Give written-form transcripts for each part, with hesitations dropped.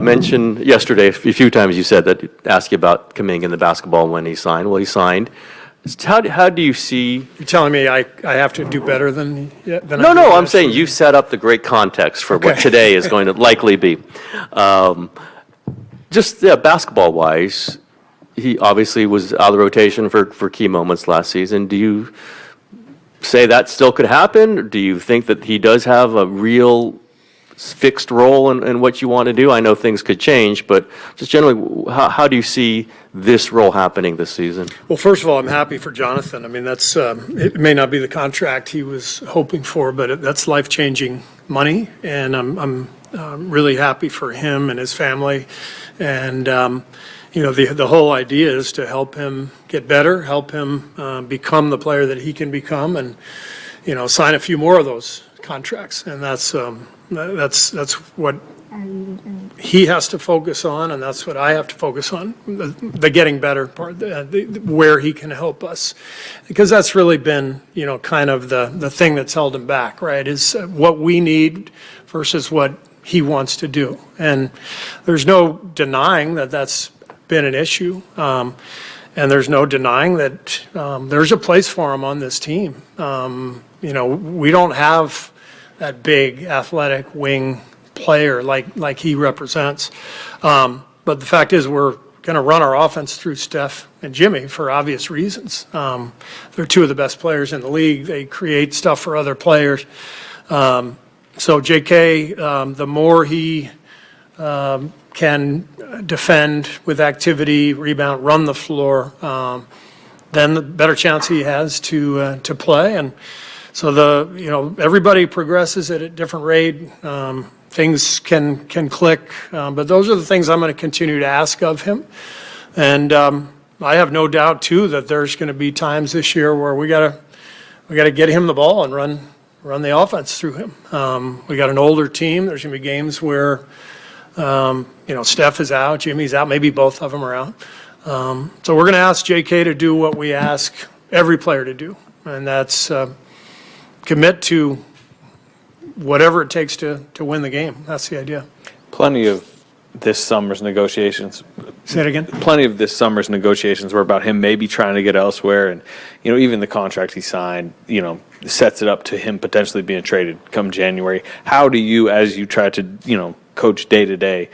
Mentioned yesterday a few times you said that, asked you about Kuminga in the basketball when he signed. Well, he signed. How do you see? You're telling me I have to do better than No, I'm saying you set up the great context for what today is going to likely be. Basketball-wise, he obviously was out of the rotation for key moments last season. Do you say that still could happen? Or do you think that he does have a real fixed role in what you want to do? I know things could change, but just generally, how do you see this role happening this season? Well, first of all, I'm happy for Jonathan. I mean, that's it may not be the contract he was hoping for, but that's life-changing money, and I'm really happy for him and his family. And the whole idea is to help him get better, help him become the player that he can become, and sign a few more of those contracts. And that's what he has to focus on, and that's what I have to focus on, the getting better part, where he can help us. Because that's really been, kind of the thing that's held him back, right, is what we need versus what he wants to do. And there's no denying that that's been an issue. And there's no denying that there's a place for him on this team. We don't have that big athletic wing player like he represents. But the fact is we're going to run our offense through Steph and Jimmy for obvious reasons. They're two of the best players in the league. They create stuff for other players. So JK, the more he can defend with activity, rebound, run the floor, then the better chance he has to play. And so everybody progresses at a different rate. Things can click, but those are the things I'm going to continue to ask of him. And I have no doubt too that there's going to be times this year where we got to get him the ball and run the offense through him. We got an older team. There's going to be games where Steph is out, Jimmy's out, maybe both of them are out. So we're going to ask JK to do what we ask every player to do, and that's commit to whatever it takes to win the game. That's the idea. Plenty of this summer's negotiations. Say it again? Plenty of this summer's negotiations were about him maybe trying to get elsewhere, and even the contract he signed, sets it up to him potentially being traded come January. How do you, as you try to, coach day to day,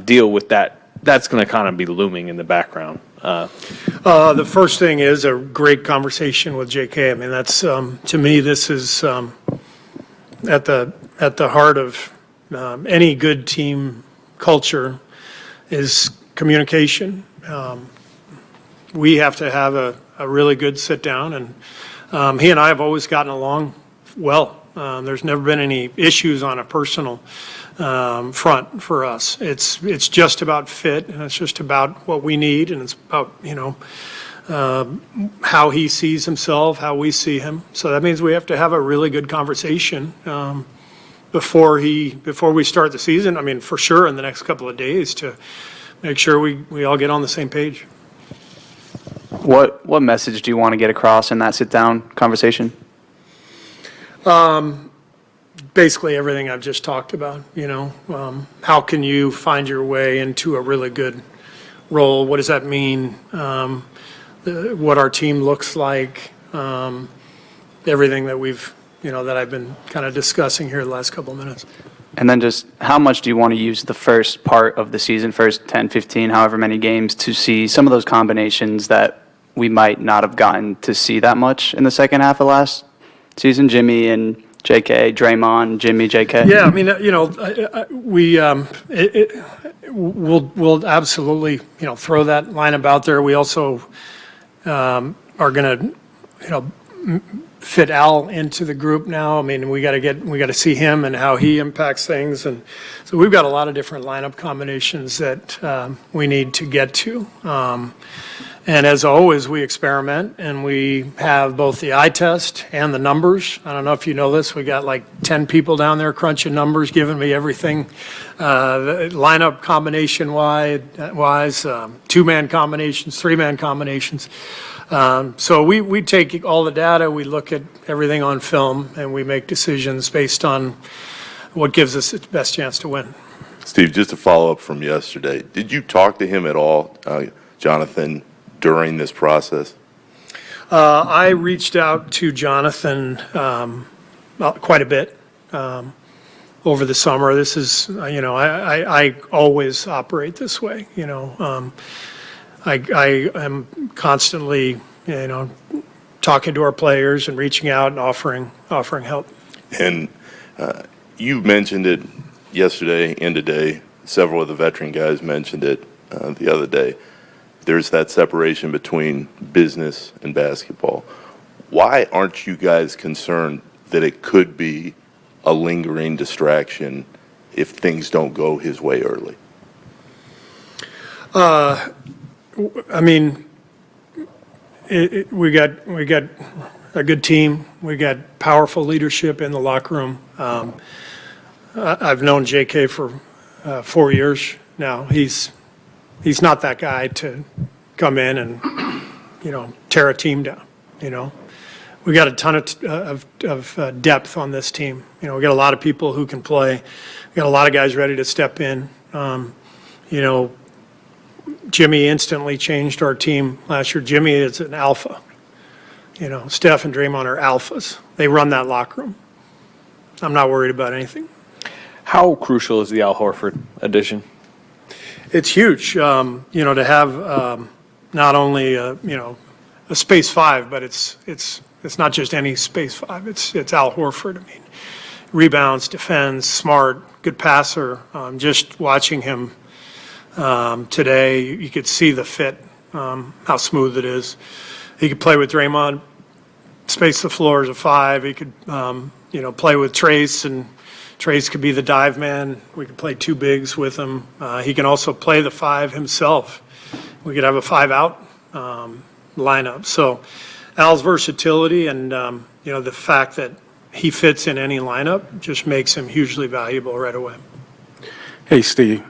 deal with that? That's going to kind of be looming in the background. The first thing is a great conversation with JK. I mean, that's to me, this is at the heart of any good team culture is communication. We have to have a really good sit down, and he and I have always gotten along well. There's never been any issues on a personal front for us. It's just about fit, and it's just about what we need, and it's about how he sees himself, how we see him. So that means we have to have a really good conversation before we start the season. I mean, for sure in the next couple of days, to make sure we all get on the same page. What message do you want to get across in that sit-down conversation? Basically everything I've just talked about. How can you find your way into a really good role? What does that mean? What our team looks like, everything that that I've been kind of discussing here the last couple of minutes. And then just how much do you want to use the first part of the season, first 10, 15, however many games, to see some of those combinations that we might not have gotten to see that much in the second half of last season? Jimmy and JK, Draymond, Jimmy, JK. Yeah, I mean, we'll absolutely, throw that lineup out there. We also are going to, fit Al into the group now. I mean, we got to see him and how he impacts things, and so we've got a lot of different lineup combinations that we need to get to. And as always, we experiment, and we have both the eye test and the numbers. I don't know if you know this. We got like 10 people down there crunching numbers, giving me everything, the lineup combination-wise, two-man combinations, three-man combinations. So we take all the data, we look at everything on film, and we make decisions based on what gives us the best chance to win. Steve, just to follow up from yesterday, did you talk to him at all, Jonathan, during this process? I reached out to Jonathan quite a bit over the summer. This is, I always operate this way, I am constantly, talking to our players and reaching out and offering help. And you mentioned it yesterday and today. Several of the veteran guys mentioned it the other day. There's that separation between business and basketball. Why aren't you guys concerned that it could be a lingering distraction if things don't go his way early? I mean, we got a good team. We got powerful leadership in the locker room. I've known JK for 4 years now. He's not that guy to come in and, tear a team down, We got a ton of depth on this team. We got a lot of people who can play. We got a lot of guys ready to step in. Jimmy instantly changed our team last year. Jimmy is an alpha. Steph and Draymond are alphas. They run that locker room. I'm not worried about anything. How crucial is the Al Horford addition? It's huge, to have not only a space five, but it's not just any space five. It's Al Horford. I mean, rebounds, defends, smart, good passer. Just watching him today, you could see the fit, how smooth it is. He could play with Draymond, space the floor as a five. He could, play with Trace, and Trace could be the dive man. We could play two bigs with him. He can also play the five himself. We could have a 5-out lineup. So Al's versatility and, the fact that he fits in any lineup just makes him hugely valuable right away. Hey, Steve,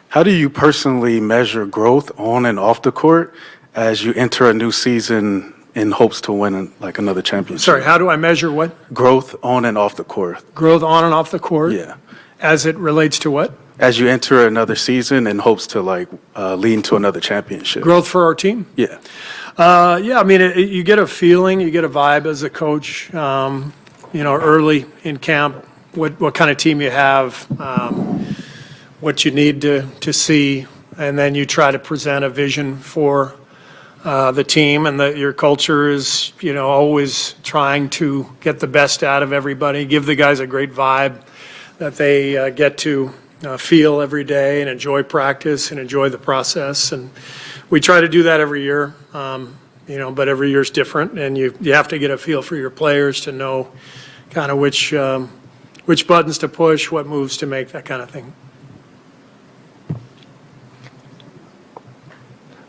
how do you personally measure growth on and off the court as you enter a new season in hopes to win another championship? Sorry, how do I measure what? Growth on and off the court. Growth on and off the court? Yeah. As it relates to what? As you enter another season in hopes to lead to another championship. Growth for our team? Yeah. I mean, you get a feeling, you get a vibe as a coach, early in camp, what kind of team you have, what you need to see, and then you try to present a vision for the team, and that your culture is, always trying to get the best out of everybody, give the guys a great vibe that they get to feel every day and enjoy practice and enjoy the process. And we try to do that every year, but every year is different, and you have to get a feel for your players to know kind of which buttons to push, what moves to make, that kind of thing.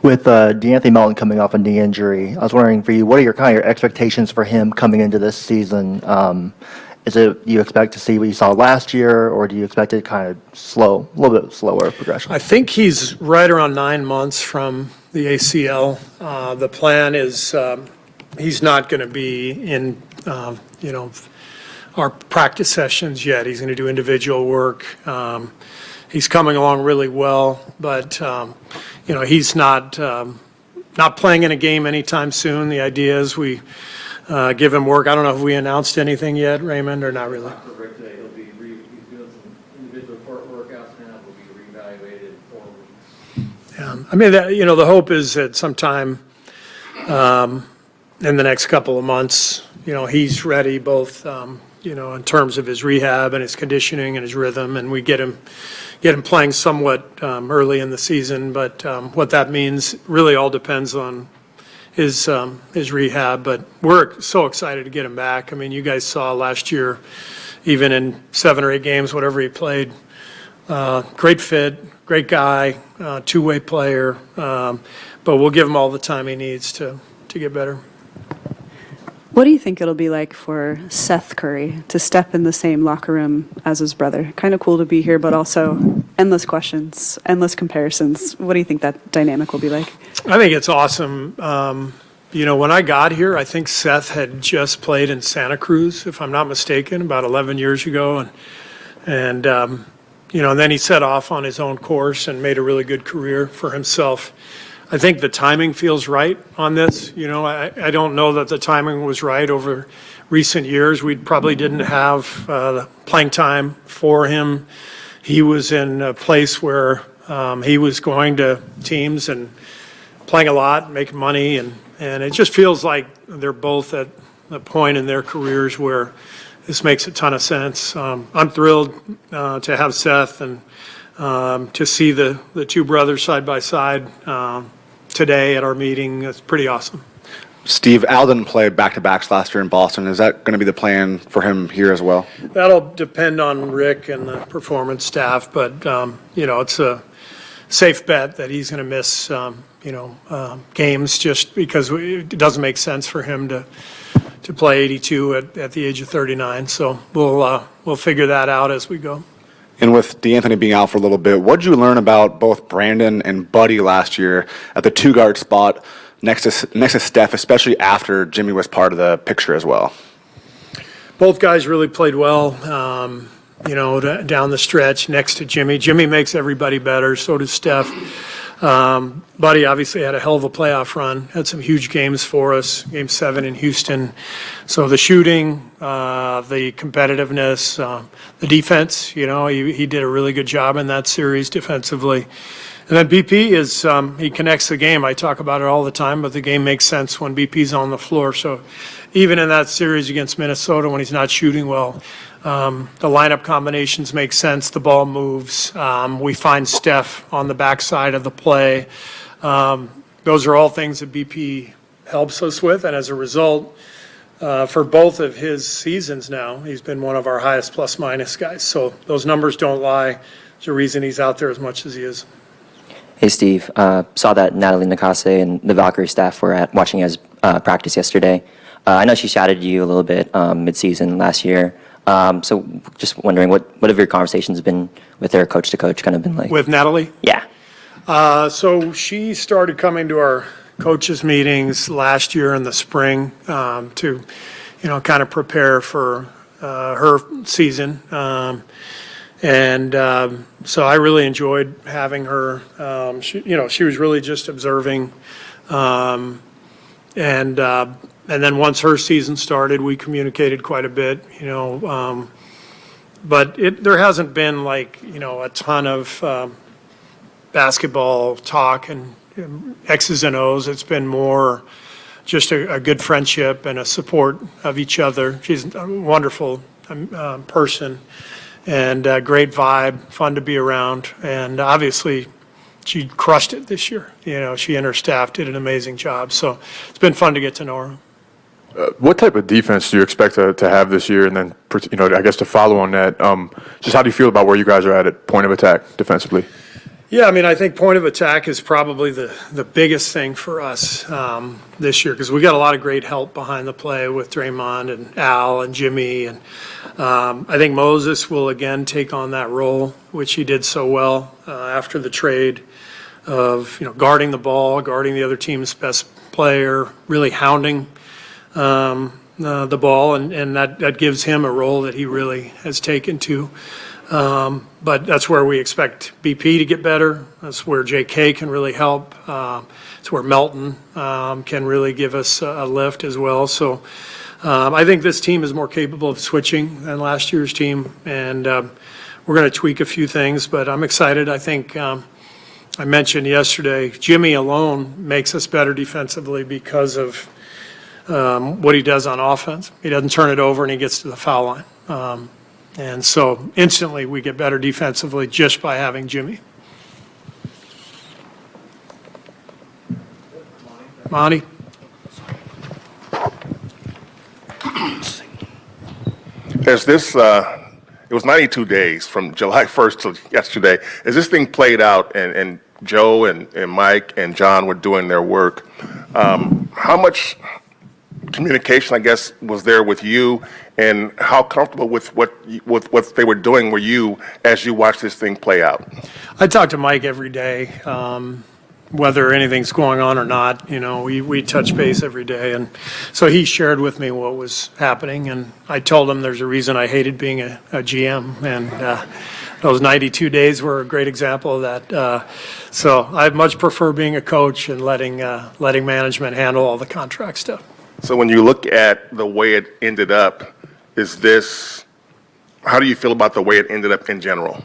With DeAnthony Melton coming off a knee injury, I was wondering for you, what are your expectations for him coming into this season? Is it you expect to see what you saw last year, or do you expect it kind of a little bit slower progression? I think he's right around 9 months from the ACL. The plan is he's not going to be in, our practice sessions yet. He's going to do individual work. He's coming along really well, but he's not playing in a game anytime soon. The idea is we give him work. I don't know if we announced anything yet, Raymond, or not really. For today, he's doing some individual court workouts now. Will be reevaluated in 4 weeks. Yeah, I mean, the hope is that sometime in the next couple of months, he's ready both, in terms of his rehab and his conditioning and his rhythm, and we get him playing somewhat early in the season. But what that means really all depends on his rehab. But we're so excited to get him back. I mean, you guys saw last year, even in 7 or 8 games, whatever he played, great fit, great guy, two-way player. But we'll give him all the time he needs to get better. What do you think it'll be like for Seth Curry to step in the same locker room as his brother? Kind of cool to be here, but also endless questions, endless comparisons. What do you think that dynamic will be like? I think it's awesome. When I got here, I think Seth had just played in Santa Cruz, if I'm not mistaken, about 11 years ago. And and then he set off on his own course and made a really good career for himself. I think the timing feels right on this. I don't know that the timing was right over recent years. We probably didn't have the playing time for him. He was in a place where he was going to teams and playing a lot, making money, and it just feels like they're both at a point in their careers where this makes a ton of sense. I'm thrilled to have Seth and to see the two brothers side by side today at our meeting. It's pretty awesome. Steve, Al didn't play back-to-backs last year in Boston. Is that going to be the plan for him here as well? That'll depend on Rick and the performance staff, but, it's a safe bet that he's going to miss, games just because it doesn't make sense for him to play 82 at the age of 39. So we'll figure that out as we go. And with DeAnthony being out for a little bit, what did you learn about both Brandon and Buddy last year at the two-guard spot next to Steph, especially after Jimmy was part of the picture as well? Both guys really played well, down the stretch next to Jimmy. Jimmy makes everybody better, so does Steph. Buddy obviously had a hell of a playoff run, had some huge games for us, Game 7 in Houston. So the shooting, the competitiveness, the defense, he did a really good job in that series defensively. And then BP is, he connects the game. I talk about it all the time, but the game makes sense when BP's on the floor. So even in that series against Minnesota when he's not shooting well, the lineup combinations make sense. The ball moves. We find Steph on the backside of the play. Those are all things that BP helps us with. And as a result, for both of his seasons now, he's been one of our highest plus-minus guys. So those numbers don't lie. There's a reason he's out there as much as he is. Hey, Steve. Saw that Natalie Nakase and the Valkyrie staff were watching as practice yesterday. I know she shadowed you a little bit mid-season last year. So just wondering, what have your conversations been with her coach to coach kind of been like? With Natalie? Yeah. So she started coming to our coaches meetings last year in the spring to, kind of prepare for her season. So I really enjoyed having her. She was really just observing. And then once her season started, we communicated quite a bit, but there hasn't been a ton of basketball talk and X's and O's. It's been more just a good friendship and a support of each other. She's a wonderful person and a great vibe, fun to be around. And obviously, she crushed it this year. She and her staff did an amazing job. So it's been fun to get to know her. What type of defense do you expect to have this year? And then, I guess to follow on that, just how do you feel about where you guys are at point of attack defensively? Yeah, I think point of attack is probably the biggest thing for us this year because we got a lot of great help behind the play with Draymond and Al and Jimmy. And I think Moses will again take on that role, which he did so well after the trade of, guarding the ball, guarding the other team's best player, really hounding the ball, and that gives him a role that he really has taken to. But that's where we expect BP to get better. That's where JK can really help. It's where Melton can really give us a lift as well. So I think this team is more capable of switching than last year's team, and we're going to tweak a few things, but I'm excited. I think I mentioned yesterday, Jimmy alone makes us better defensively because of what he does on offense. He doesn't turn it over and he gets to the foul line. And so instantly we get better defensively just by having Jimmy. Monty? There's this, it was 92 days from July 1st to yesterday. As this thing played out and Joe and Mike and John were doing their work, how much communication, I guess, was there with you, and how comfortable with what they were doing were you as you watched this thing play out? I talk to Mike every day, whether anything's going on or not. We touch base every day, and so he shared with me what was happening, and I told him there's a reason I hated being a GM, and those 92 days were a great example of that. So I much prefer being a coach and letting management handle all the contract stuff. So when you look at the way it ended up, how do you feel about the way it ended up in general?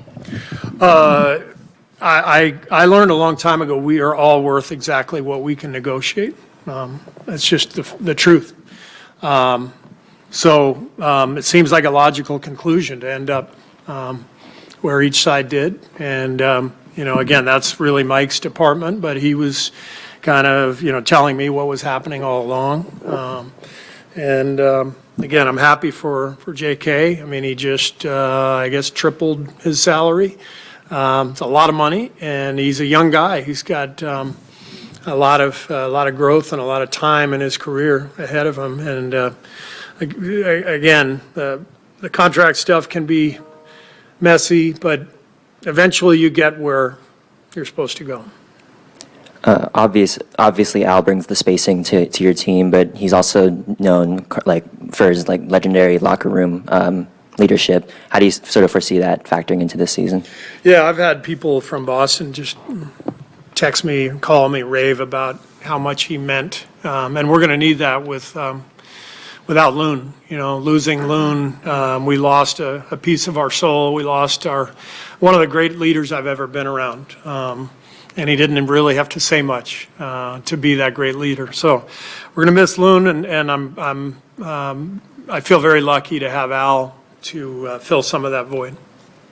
I learned a long time ago, we are all worth exactly what we can negotiate. That's just the truth. So it seems like a logical conclusion to end up where each side did. And, again, that's really Mike's department, but he was kind of, telling me what was happening all along. Again, I'm happy for JK. I mean, he just, I guess, tripled his salary. It's a lot of money, and he's a young guy. He's got a lot of growth and a lot of time in his career ahead of him. And again, the contract stuff can be messy, but eventually you get where you're supposed to go. Obviously, Al brings the spacing to your team, but he's also known for his legendary locker room leadership. How do you sort of foresee that factoring into this season? Yeah, I've had people from Boston just text me, call me, rave about how much he meant, and we're going to need that without Loon. Losing Loon, we lost a piece of our soul. We lost one of the great leaders I've ever been around. And he didn't really have to say much to be that great leader. So we're going to miss Loon, and I feel very lucky to have Al to fill some of that void.